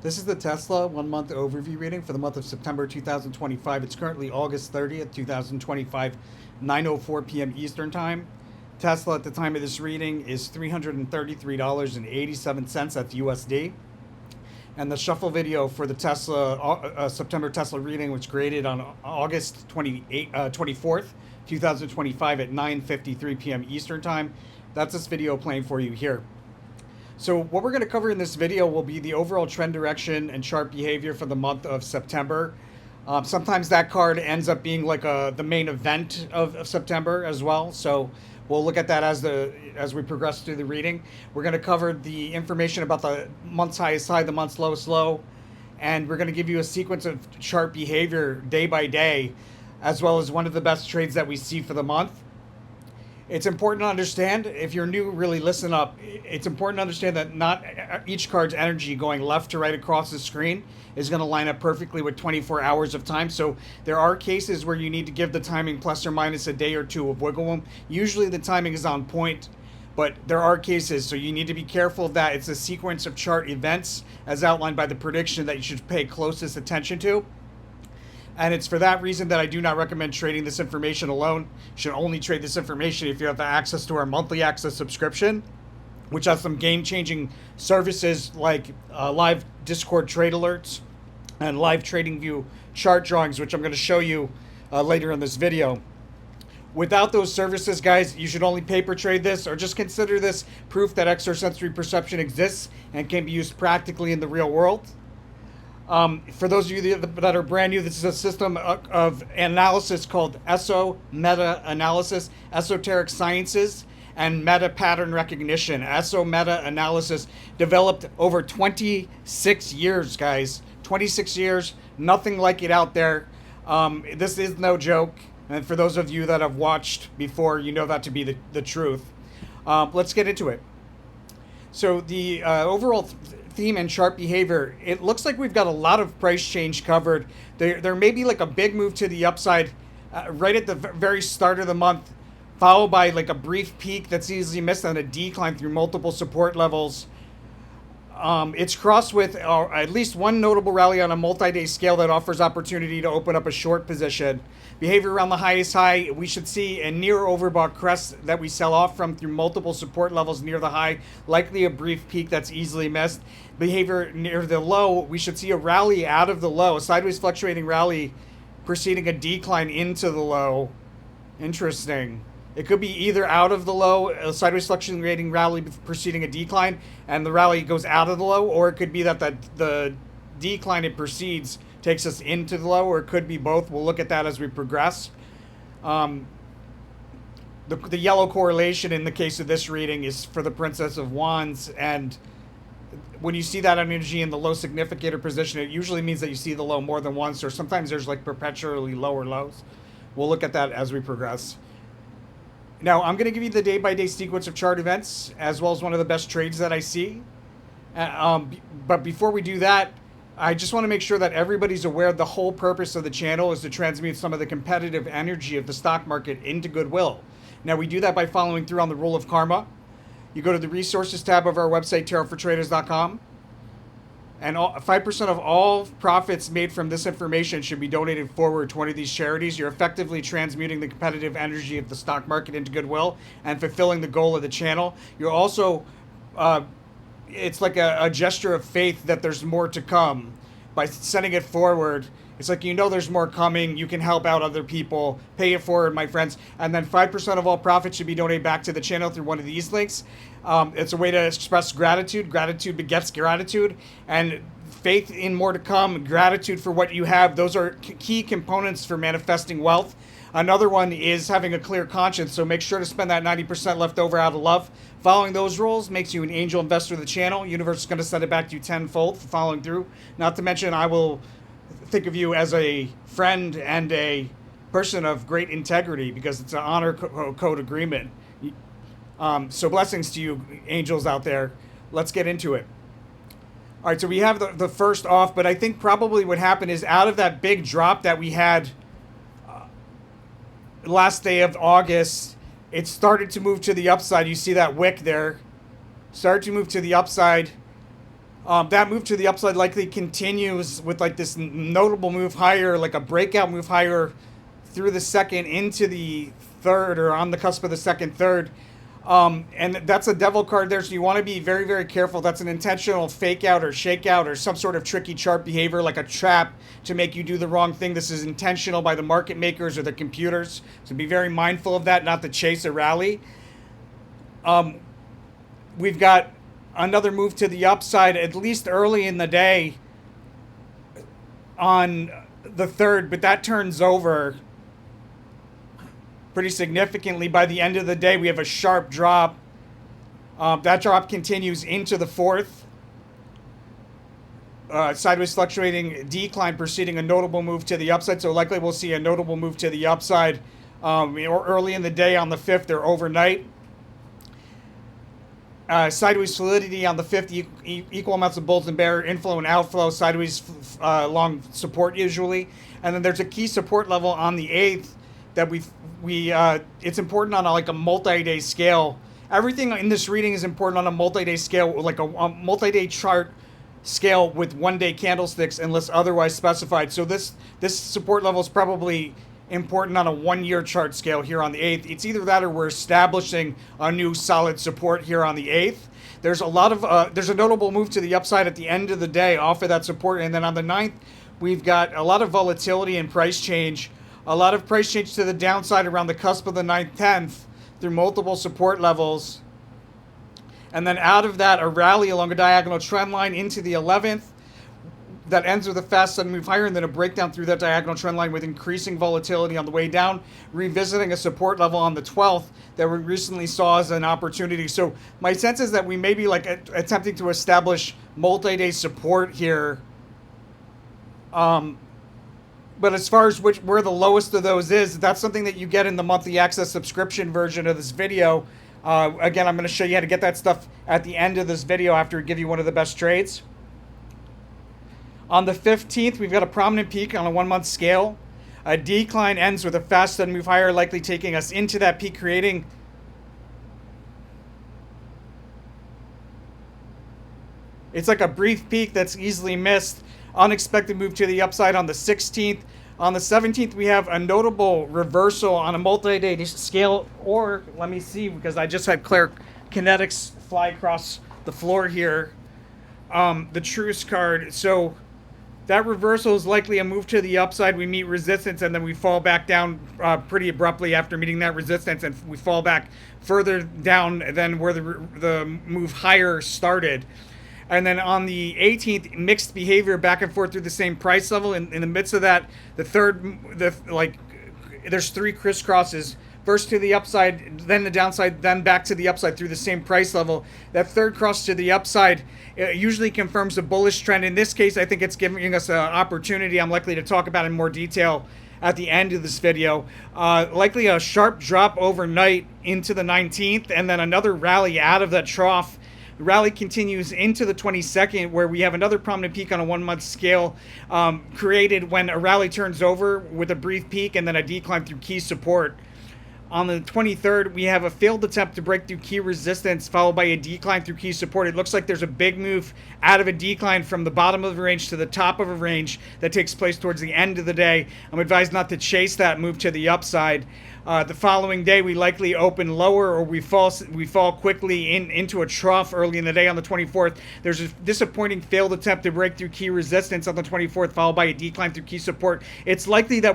This is the Tesla 1 month overview reading for the month of September 2025. It's currently August 30th, 2025, 9:04 p.m. Eastern Time. Tesla at the time of this reading is $333.87 at the USD. And the shuffle video for the September Tesla reading was created on August 24th, 2025 at 9:53 p.m. Eastern Time. That's this video playing for you here. So what we're going to cover in this video will be the overall trend direction and chart behavior for the month of September. Sometimes that card ends up being like the main event of September as well. So we'll look at that as we progress through the reading. We're going to cover the information about the month's highest high, the month's lowest low, and we're going to give you a sequence of chart behavior day by day, as well as one of the best trades that we see for the month. It's important to understand, if you're new, really listen up. It's important to understand that not each card's energy going left to right across the screen is going to line up perfectly with 24 hours of time. So there are cases where you need to give the timing plus or minus a day or two of wiggle room. Usually the timing is on point, but there are cases, so you need to be careful that it's a sequence of chart events as outlined by the prediction that you should pay closest attention to. And it's for that reason that I do not recommend trading this information alone. You should only trade this information if you have access to our monthly access subscription, which has some game-changing services like live Discord trade alerts and live trading view chart drawings, which I'm going to show you later in this video. Without those services, guys, you should only paper trade this, or just consider this proof that extrasensory perception exists and can be used practically in the real world. For those of you that are brand new, this is a system of analysis called meta-analysis, esoteric sciences, and meta-pattern recognition. Meta-analysis developed over 26 years, guys. 26 years, nothing like it out there. This is no joke. And for those of you that have watched before, you know that to be the truth. Let's get into it. So the overall theme and chart behavior, it looks like we've got a lot of price change covered. There may be like a big move to the upside right at the very start of the month, followed by like a brief peak that's easily missed and a decline through multiple support levels. It's crossed with at least one notable rally on a multi-day scale that offers opportunity to open up a short position. Behavior around the highest high, we should see a near overbought crest that we sell off from through multiple support levels near the high, likely a brief peak that's easily missed. Behavior near the low, we should see a rally out of the low, a sideways fluctuating rally preceding a decline into the low. Interesting. It could be either out of the low, a sideways fluctuating rally preceding a decline, and the rally goes out of the low, or it could be that the decline it precedes takes us into the low, or it could be both. We'll look at that as we progress. The yellow correlation in the case of this reading is for the Princess of Wands, and when you see that energy in the low significator position, it usually means that you see the low more than once, or sometimes there's like perpetually lower lows. We'll look at that as we progress. Now, I'm going to give you the day-by-day sequence of chart events, as well as one of the best trades that I see. But before we do that, I just want to make sure that everybody's aware the whole purpose of the channel is to transmute some of the competitive energy of the stock market into goodwill. Now, we do that by following through on the rule of karma. You go to the resources tab of our website, tarotfortraders.com. And 5% of all profits made from this information should be donated forward to one of these charities. You're effectively transmuting the competitive energy of the stock market into goodwill and fulfilling the goal of the channel. You're also, it's like a gesture of faith that there's more to come. By sending it forward, it's like, you know, there's more coming. You can help out other people. Pay it forward, my friends. And then 5% of all profits should be donated back to the channel through one of these links. It's a way to express gratitude. Gratitude begets gratitude. And faith in more to come, gratitude for what you have. Those are key components for manifesting wealth. Another one is having a clear conscience. So make sure to spend that 90% left over out of love. Following those rules makes you an angel investor of the channel. Universe is going to send it back to you tenfold for following through. Not to mention, I will think of you as a friend and a person of great integrity because it's an honor code agreement. So blessings to you, angels out there. Let's get into it. All right, so we have the first off, but I think probably what happened is out of that big drop that we had last day of August, it started to move to the upside. You see that wick there. Started to move to the upside. That move to the upside likely continues with like this notable move higher, like a breakout move higher through the second into the third, or on the cusp of the second, third. And that's a devil card there, so you want to be very, very careful. That's an intentional fake out or shakeout or some sort of tricky chart behavior, like a trap to make you do the wrong thing. This is intentional by the market makers or the computers, so be very mindful of that, not to chase a rally. We've got another move to the upside, at least early in the day on the third, but that turns over pretty significantly. By the end of the day, we have a sharp drop. That drop continues into the fourth. Sideways fluctuating decline preceding a notable move to the upside. So likely we'll see a notable move to the upside or early in the day on the fifth or overnight. Sideways solidity on the fifth, equal amounts of bulls and bear, inflow and outflow, sideways long support usually. And then there's a key support level on the eighth that it's important on like a multi-day scale. Everything in this reading is important on a multi-day scale, like a multi-day chart scale with one-day candlesticks, unless otherwise specified. So this support level is probably important on a one-year chart scale here on the 8th. It's either that or we're establishing a new solid support here on the 8th. There's a lot of there's a notable move to the upside at the end of the day off of that support, and then on the 9th we've got a lot of volatility and price change. A lot of price change to the downside around the cusp of the 9th, 10th through multiple support levels. And then out of that, a rally along a diagonal trend line into the 11th that ends with a fast sudden move higher, and then a breakdown through that diagonal trend line with increasing volatility on the way down, revisiting a support level on the 12th that we recently saw as an opportunity. So my sense is that we may be like attempting to establish multi-day support here. But as far as where the lowest of those is, that's something that you get in the monthly access subscription version of this video. Again, I'm going to show you how to get that stuff at the end of this video after we give you one of the best trades. On the 15th, we've got a prominent peak on a 1-month scale. A decline ends with a fast sudden move higher, likely taking us into that peak, creating it's like a brief peak that's easily missed. Unexpected move to the upside on the 16th. On the 17th, we have a notable reversal on a multi-day scale, or let me see, because I just had Claire Kinetics fly across the floor here. The Truce card. So that reversal is likely a move to the upside. We meet resistance, and then we fall back down pretty abruptly after meeting that resistance, and we fall back further down than where the move higher started. And then on the 18th, mixed behavior back and forth through the same price level. In the midst of that, there's 3 crisscrosses. First to the upside, then the downside, then back to the upside through the same price level. That third cross to the upside usually confirms a bullish trend. In this case, I think it's giving us an opportunity I'm likely to talk about in more detail at the end of this video. Likely a sharp drop overnight into the 19th, and then another rally out of that trough. The rally continues into the 22nd, where we have another prominent peak on a 1-month scale created when a rally turns over with a brief peak and then a decline through key support. On the 23rd, we have a failed attempt to break through key resistance, followed by a decline through key support. It looks like there's a big move out of a decline from the bottom of the range to the top of a range that takes place towards the end of the day. I'm advised not to chase that move to the upside. The following day, we likely open lower, or we fall quickly into a trough early in the day on the 24th. There's a disappointing failed attempt to break through key resistance on the 24th, followed by a decline through key support. It's likely that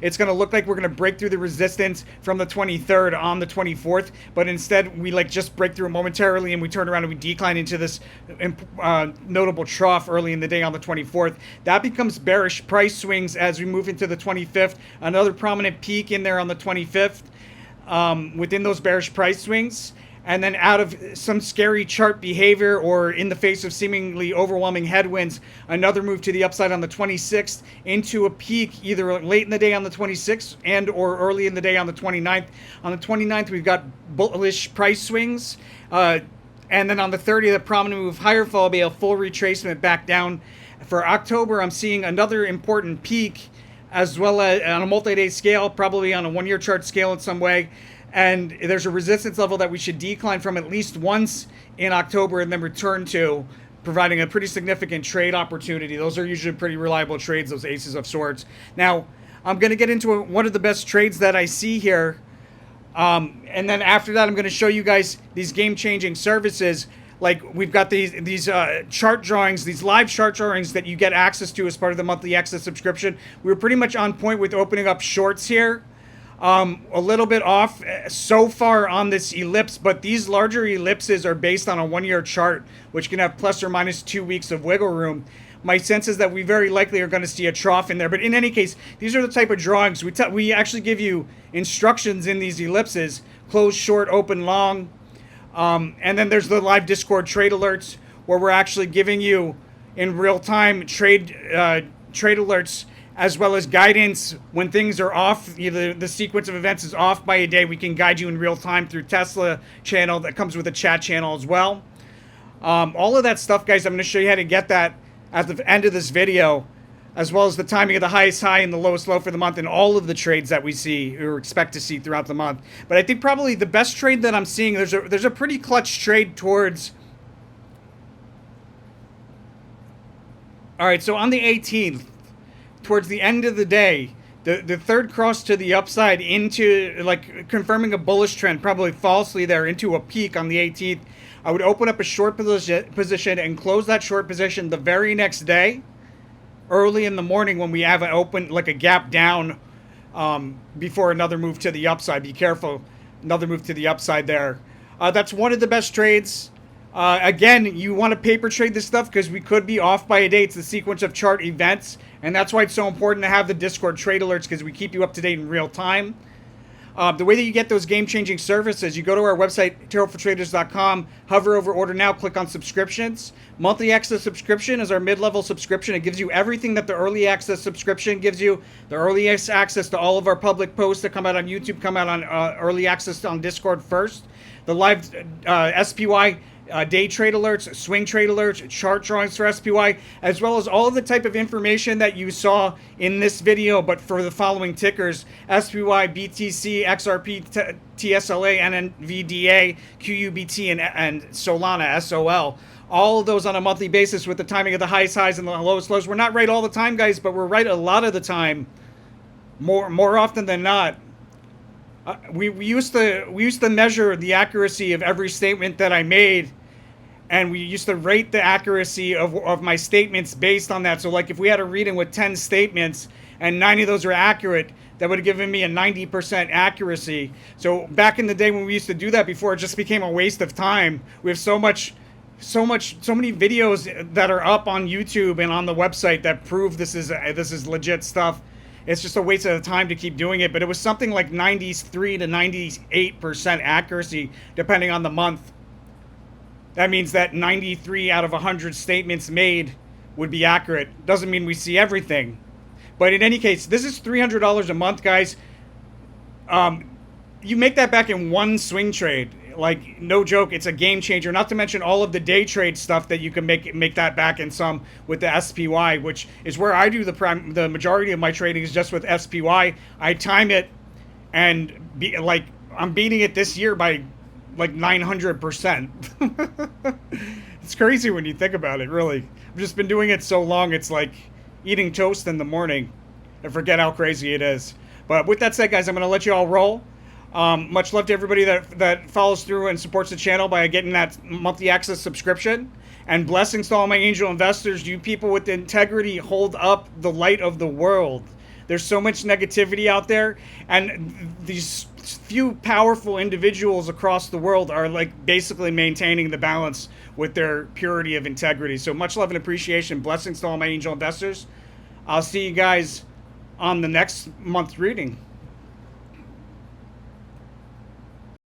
it's gonna look like we're gonna break through the resistance from the 23rd on the 24th, but instead we just break through it momentarily, and we turn around and we decline into this notable trough early in the day on the 24th. That becomes bearish price swings as we move into the 25th. Another prominent peak in there on the 25th. Within those bearish price swings, and then out of some scary chart behavior or in the face of seemingly overwhelming headwinds, another move to the upside on the 26th into a peak either late in the day on the 26th and or early in the day on the 29th. On the 29th, we've got bullish price swings, and then on the 30th, a prominent move higher, followed by a full retracement back down. For October, I'm seeing another important peak, as well as on a multi-day scale, probably on a 1-year chart scale in some way. And there's a resistance level that we should decline from at least once in October and then return to providing a pretty significant trade opportunity. Those are usually pretty reliable trades, those aces of swords. Now, I'm going to get into one of the best trades that I see here. And then after that, I'm going to show you guys these game-changing services. Like, we've got these chart drawings, these live chart drawings that you get access to as part of the monthly access subscription. We were pretty much on point with opening up shorts here. A little bit off so far on this ellipse, but these larger ellipses are based on a 1-year chart, which can have plus or minus 2 weeks of wiggle room. My sense is that we very likely are going to see a trough in there. But in any case, these are the type of drawings. We actually give you instructions in these ellipses: close, short, open, long. And then there's the live Discord trade alerts, where we're actually giving you in real time trade alerts, as well as guidance when things are off. The sequence of events is off by a day. We can guide you in real time through Tesla channel that comes with a chat channel as well. All of that stuff, guys, I'm going to show you how to get that at the end of this video, as well as the timing of the highest high and the lowest low for the month, and all of the trades that we see or expect to see throughout the month. But I think probably the best trade that I'm seeing, there's a pretty clutch trade towards. All right, so on the 18th, towards the end of the day, the third cross to the upside into, like, confirming a bullish trend, probably falsely there, into a peak on the 18th. I would open up a short position and close that short position the very next day, early in the morning, when we have an open, like a gap down, before another move to the upside. Be careful, another move to the upside there. That's one of the best trades. Again, you want to paper trade this stuff because we could be off by a day. It's the sequence of chart events, and that's why it's so important to have the Discord trade alerts, because we keep you up to date in real time. The way that you get those game-changing services, you go to our website, tarotfortraders.com, hover over Order Now, click on Subscriptions. Monthly Access subscription is our mid-level subscription. It gives you everything that the Early Access subscription gives you. The early access to all of our public posts that come out on YouTube come out on Early Access on Discord first. The live SPY day trade alerts, swing trade alerts, chart drawings for SPY, as well as all of the type of information that you saw in this video, but for the following tickers: SPY, BTC, XRP, TSLA, NVDA, QUBT, and Solana, SOL. All of those on a monthly basis with the timing of the highest highs and the lowest lows. We're not right all the time, guys, but we're right a lot of the time, more often than not. We used to measure the accuracy of every statement that I made, and we used to rate the accuracy of my statements based on that. So, like, if we had a reading with 10 statements and 9 of those were accurate, that would have given me a 90% accuracy. So back in the day when we used to do that, before it just became a waste of time. We have so many videos that are up on YouTube and on the website that prove this is legit stuff. It's just a waste of time to keep doing it. But it was something like 93 to 98% accuracy, depending on the month. That means that 93 out of 100 statements made would be accurate. Doesn't mean we see everything. But in any case, this is $300 a month, guys. You make that back in one swing trade. Like, no joke, it's a game changer. Not to mention all of the day trade stuff that you can make that back in some with the SPY, which is where I do the majority of my trading is just with SPY. I time it, and I'm beating it this year by like 900%. It's crazy when you think about it, really. I've just been doing it so long, it's like eating toast in the morning. I forget how crazy it is. But with that said, guys, I'm going to let you all roll. Much love to everybody that follows through and supports the channel by getting that monthly access subscription. And blessings to all my angel investors. You people with integrity hold up the light of the world. There's so much negativity out there, and these few powerful individuals across the world are like basically maintaining the balance with their purity of integrity. So much love and appreciation. Blessings to all my angel investors. I'll see you guys on the next month reading.